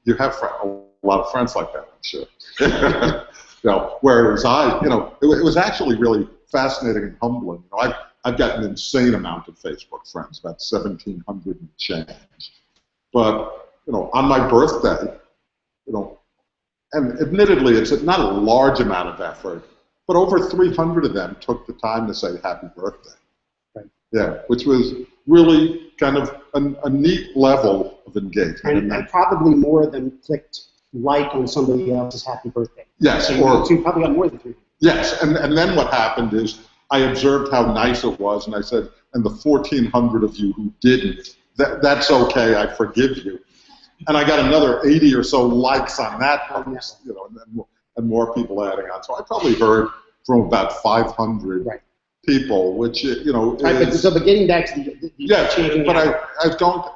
You have a lot of friends like that, I'm sure. Whereas it was actually really fascinating and humbling. I've got an insane amount of Facebook friends, about 1,700 and change. But on my birthday, and admittedly, it's not a large amount of effort, but over 300 of them took the time to say happy birthday. Right. Yeah, which was really kind of a neat level of engagement. And probably more than clicked like on somebody else's happy birthday. Yes. So you probably got more than 300. Yes, and then what happened is I observed how nice it was, and I said, and the 1,400 of you who didn't, that's okay, I forgive you. And I got another 80 or so likes on that post, and more people adding on. So I probably heard from about 500 right. people, which right, but getting back to the changing. But I don't,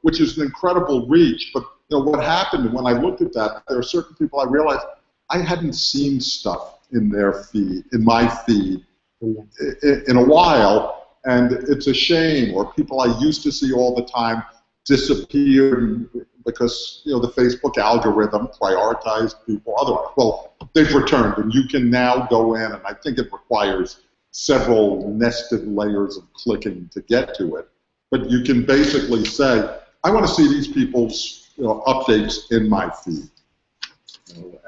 which is an incredible reach. But what happened when I looked at that, there are certain people I realized I hadn't seen stuff in their feed, in my feed, in a while, and it's a shame. Or people I used to see all the time disappeared because the Facebook algorithm prioritized people otherwise. Well, they've returned, and you can now go in, and I think it requires several nested layers of clicking to get to it. But you can basically say, I want to see these people's updates in my feed.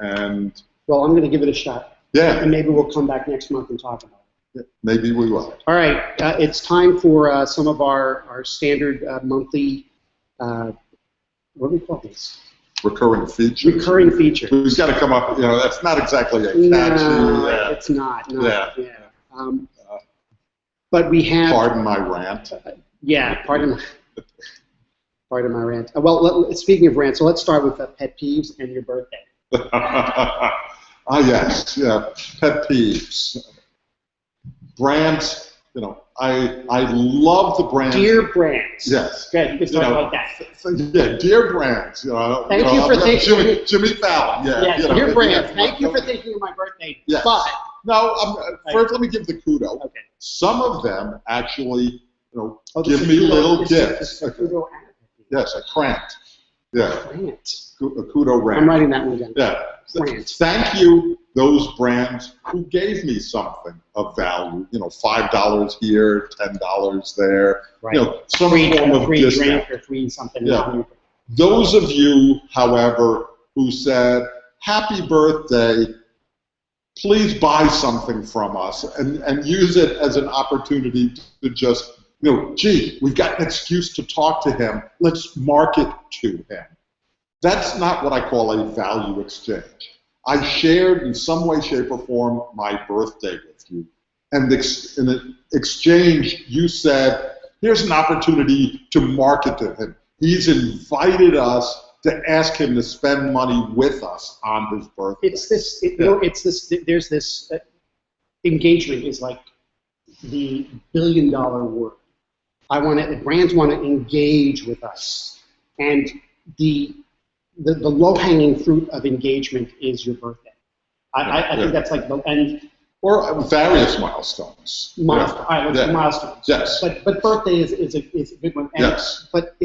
And well, I'm going to give it a shot. Yeah. And maybe we'll come back next month and talk about it. Maybe we will. All right, it's time for some of our standard monthly, what do we call these? Recurring features. Recurring features. We've got to come up, that's not exactly a catchy. No, it's not. No, yeah. But we have... Pardon my rant. Pardon my rant. Well, speaking of rant, so let's start with pet peeves and your birthday. Yes, pet peeves. Brands, I love the brands. Dear brands. Yes. Good, you can talk about that. Yeah, dear brands. Thank you for thinking. Jimmy Fallon. Yeah. Dear brands. Thank you for thinking of my birthday. Yes. But first, let me give the kudo. Okay. Some of them actually, give me little gifts. Yes, a crant. Yeah. Grant. A kudo rant. I'm writing that one down. Yeah. Grant. Thank you, those brands who gave me something of value. $5 here, $10 there. Right. Some form of free discount. drink or free something. Yeah. Those of you, however, who said, happy birthday, please buy something from us, and use it as an opportunity to just, gee, we've got an excuse to talk to him. Let's market to him. That's not what I call a value exchange. I shared in some way, shape, or form my birthday with you. And in an exchange, you said, here's an opportunity to market to him. He's invited us to ask him to spend money with us on his birthday. There's this engagement is like the billion-dollar word. The brands want to engage with us. And the low-hanging fruit of engagement is your birthday. I think that's like or various milestones. Milestones. Yes. But birthday is a good one. And, yes. But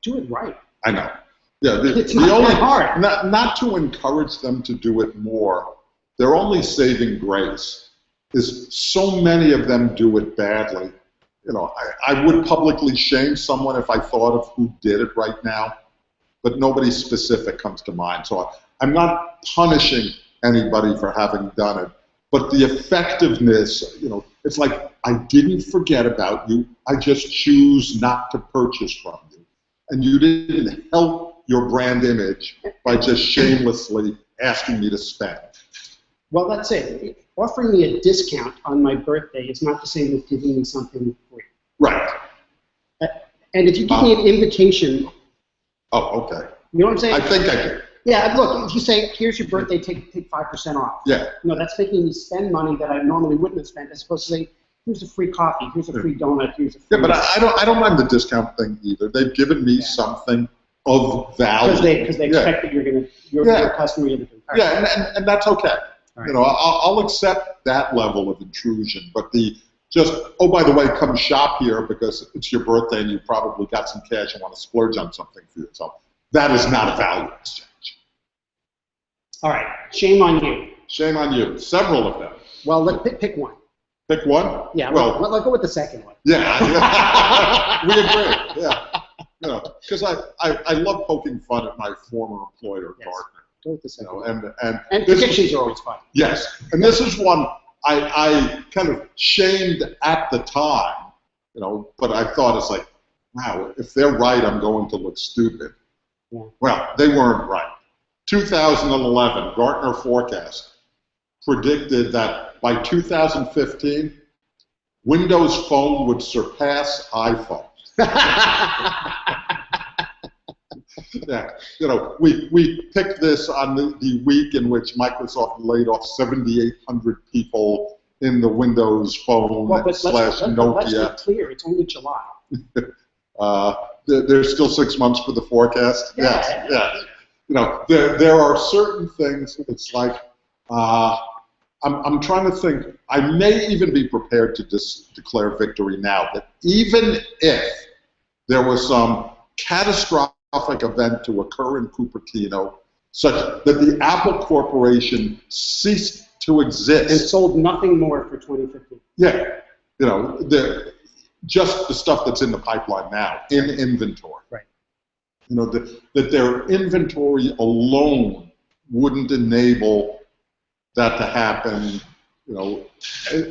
do it right. I know. Yeah. It's not that hard. Not to encourage them to do it more. Their only saving grace is so many of them do it badly. I would publicly shame someone if I thought of who did it right now, but nobody specific comes to mind. So I'm not punishing anybody for having done it, but the effectiveness, it's like, I didn't forget about you, I just choose not to purchase from you. And you didn't help your brand image by just shamelessly asking me to spend. Well, that's it. Offering me a discount on my birthday is not the same as giving me something free. Right. And if you give me an invitation, oh, okay. You know what I'm saying? I think I do. Yeah, look, if you say, here's your birthday, take 5% off. Yeah. No, that's making me spend money that I normally wouldn't have spent, as opposed to say, here's a free coffee, here's a free donut, here's a free... Yeah, but I don't mind the discount thing either. They've given me something of value. Because they expect that you're a customer. Yeah, and that's okay. Right. You know, I'll accept that level of intrusion, but oh, by the way, come shop here because it's your birthday and you probably got some cash and want to splurge on something for yourself. That is not a value exchange. All right, shame on you. Shame on you. Several of them. Well, pick one. Pick one? Yeah, well, let's go with the second one. Yeah, we agree. Yeah, you know, because I love poking fun at my former employer, Gartner. Go with the second one. And predictions are always fun. Yes, and this is one I kind of shamed at the time, you know, but I thought it's like, wow, if they're right, I'm going to look stupid. Yeah. Well, they weren't right. 2011, Gartner forecast predicted that by 2015, Windows Phone would surpass iPhone. Yeah, you know, we picked this on the week in which Microsoft laid off 7,800 people in the Windows Phone slash Nokia. Let's be clear, it's only July. There's still 6 months for the forecast. Yes, yes. You know, there are certain things. It's like I'm trying to think. I may even be prepared to declare victory now. That even if there was some catastrophic event to occur in Cupertino, such that the Apple Corporation ceased to exist and sold nothing more for 2015. Yeah, you know, just the stuff that's in the pipeline now in inventory. Right. You know, that their inventory alone wouldn't enable that to happen, you know,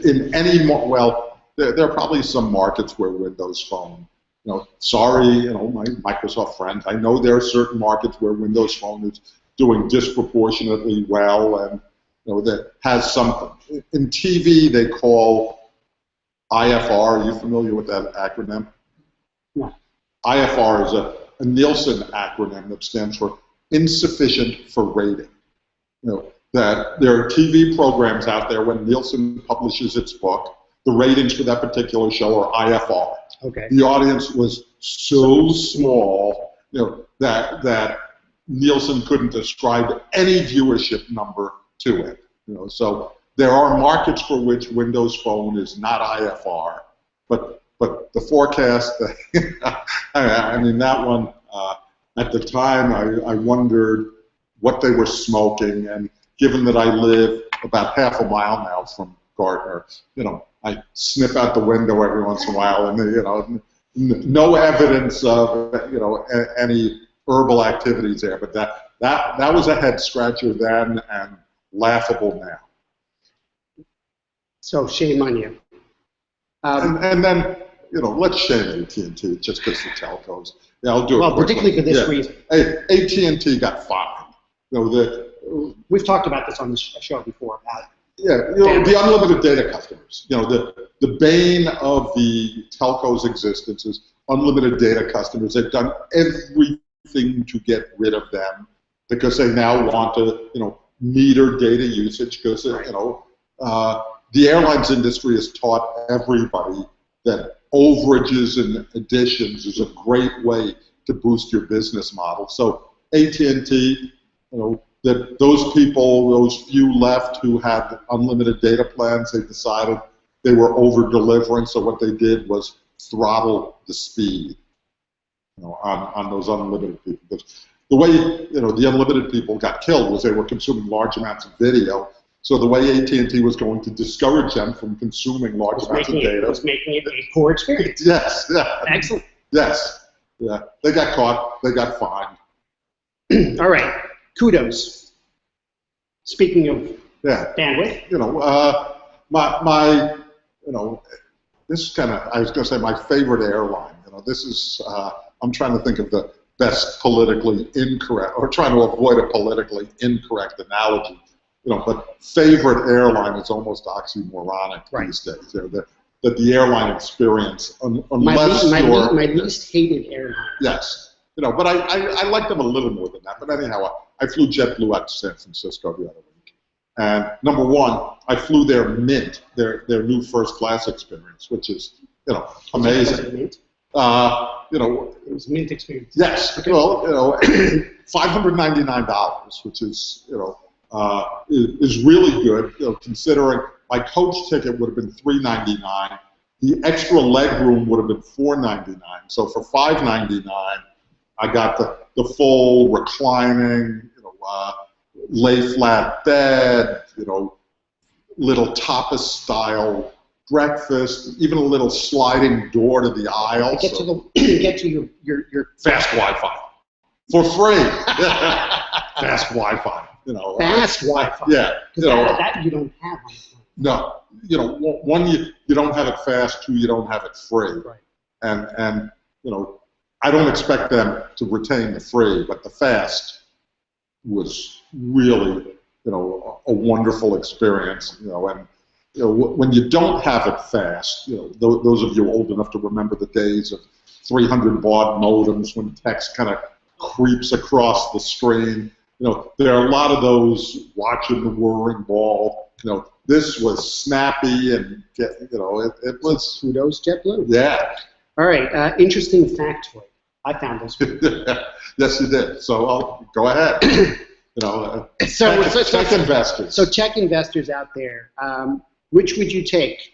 in any more, well, there are probably some markets where Windows Phone, you know, sorry, you know, my Microsoft friends, I know there are certain markets where Windows Phone is doing disproportionately well and, you know, that has something. In TV, they call IFR, are you familiar with that acronym? No. IFR is a Nielsen acronym that stands for insufficient for rating. You know, that there are TV programs out there when Nielsen publishes its book, the ratings for that particular show are IFR. Okay. The audience was so small, you know, that Nielsen couldn't ascribe any viewership number to it. You know, so there are markets for which Windows Phone is not IFR, but the forecast, I mean, that one, at the time, I wondered what they were smoking, and given that I live about half a mile now from Gartner, you know, I sniff out the window every once in a while, and you know, no evidence of, you know, any herbal activities there, but that was a head scratcher then and laughable now. So shame on you. And then, you know, let's shame AT&T just because the telcos. Yeah, I'll do it. Well, particularly for this reason. AT&T got fined. You know, we've talked about this on the show before about it. Yeah, you know, the unlimited data customers. You know, the bane of the telco's existence is unlimited data customers. They've done everything to get rid of them because they now want to, you know, meter data usage because, you know, the airlines industry has taught everybody that overages and additions is a great way to boost your business model. So AT&T, you know, that those people, those few left who had unlimited data plans, they decided they were over-delivering, so what they did was throttle the speed, you know, on those unlimited people. Because the way, you know, the unlimited people got killed was they were consuming large amounts of video. So the way AT&T was going to discourage them from consuming large amounts of data was making it a poor experience. Yes, yeah. Excellent. Yes, yeah. They got caught. They got fined. All right. Kudos. Speaking of bandwidth. You know, my, you know, this is kind of, I was going to say my favorite airline. You know, this is, I'm trying to think of the best politically incorrect, or trying to avoid a politically incorrect analogy. but favorite airline is almost oxymoronic these days. That the airline experience, unless my least hated airline. Yes, but I like them a little more than that. But anyhow, I flew JetBlue out to San Francisco the other week, and number one, I flew their Mint, their new first class experience, which is amazing. Mint? It was Mint experience. Yes, okay. Well, $599, which is is really good, considering my coach ticket would have been $399. The extra leg room would have been $499. So for $599, I got the full reclining, lay flat bed, little tapas style breakfast, even a little sliding door to the aisle. Get to your fast Wi-Fi for free. Fast Wi-Fi. Fast Wi-Fi. Yeah. That you don't have on the phone. No. One, you don't have it fast. Two, you don't have it free. Right. And I don't expect them to retain the free, but the fast was really, a wonderful experience. And when you don't have it fast, those of you old enough to remember the days of 300 baud modems when text kind of creeps across the screen. There are a lot of those watching the whirring ball. This was snappy and it was kudos JetBlue. Yeah. All right. Interesting factoid. I found this one. Yes, you did. So I'll go ahead. Tech investors. So tech investors out there, which would you take?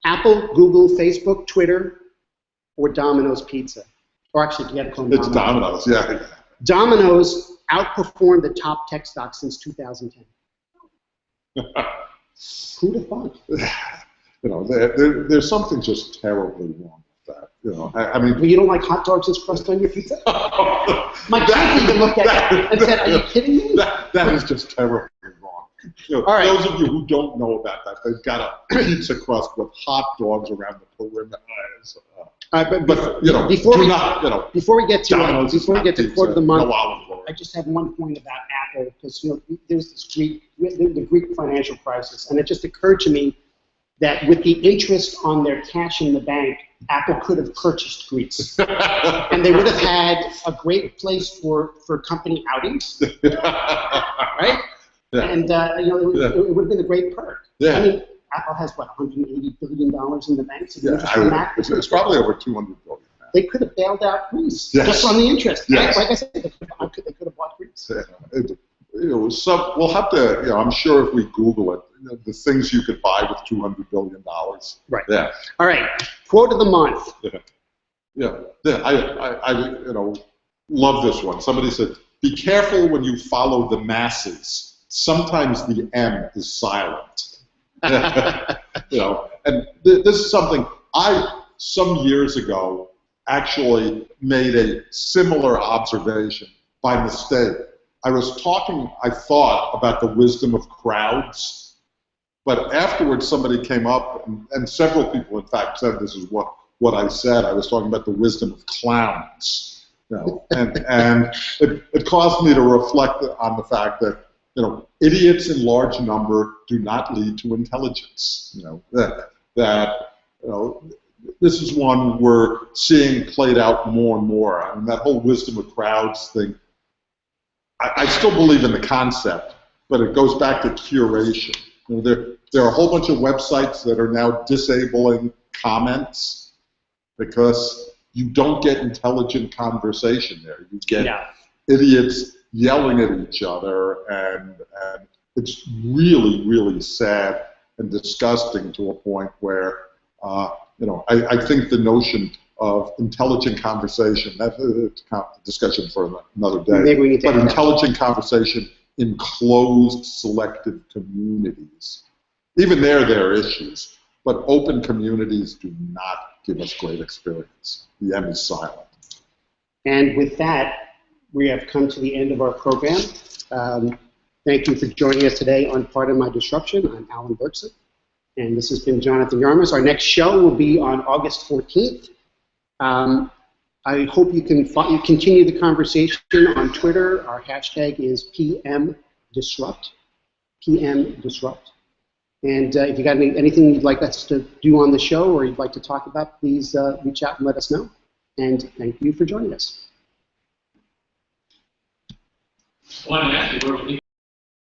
Apple, Google, Facebook, Twitter, or Domino's Pizza? Or actually, you got to call them Domino's. It's Domino's, yeah. Domino's outperformed the top tech stocks since 2010. Who'd have thought? There's something just terribly wrong with that. I mean, well, you don't like hot dogs as crust on your pizza? My kids even looked at it and said, "Are you kidding me?" That is just terribly wrong. All right. Those of you who don't know about that, they've got a pizza crust with hot dogs around the perimeter. But before we get to quote of the month, no, I just have one point about Apple because there's this the Greek financial crisis, and it just occurred to me that with the interest on their cash in the bank, Apple could have purchased Greece, and they would have had a great place for company outings, right? Yeah. And it would have been a great perk. Yeah. I mean, Apple has what, $180 billion in the bank. So it's probably over $200 billion. They could have bailed out Greece yes. just on the interest. Yes. Like I said, they could have bought Greece. Yeah. We'll have to. I'm sure if we Google it, the things you could buy with $200 billion. Right. Yeah. All right. Quote of the month. Yeah. I love this one. Somebody said, "Be careful when you follow the masses. Sometimes the M is silent." And this is something some years ago actually made a similar observation by mistake. I was talking, I thought, about the wisdom of crowds, but afterwards somebody came up, and several people, in fact, said this is what I said. I was talking about the wisdom of clowns, and it caused me to reflect on the fact that idiots in large number do not lead to intelligence. This is one we're seeing played out more and more. I mean, that whole wisdom of crowds thing. I still believe in the concept, but it goes back to curation. There are a whole bunch of websites that are now disabling comments because you don't get intelligent conversation there. You get idiots yelling at each other, and it's really, really sad and disgusting to a point where, I think the notion of intelligent conversation, that's a discussion for another day, maybe we need to intelligent conversation in closed, selective communities. Even there are issues, but open communities do not give us great experience. The M is silent. And with that, we have come to the end of our program. Thank you for joining us today on Pardon My Disruption. I'm Alan Berkson, and this has been Jonathan Yarmis. Our next show will be on August 14th. I hope you continue the conversation on Twitter. Our hashtag is PMDisrupt, PM Disrupt. And if you got anything you'd like us to do on the show or you'd like to talk about, please reach out and let us know. And thank you for joining us. One, actually,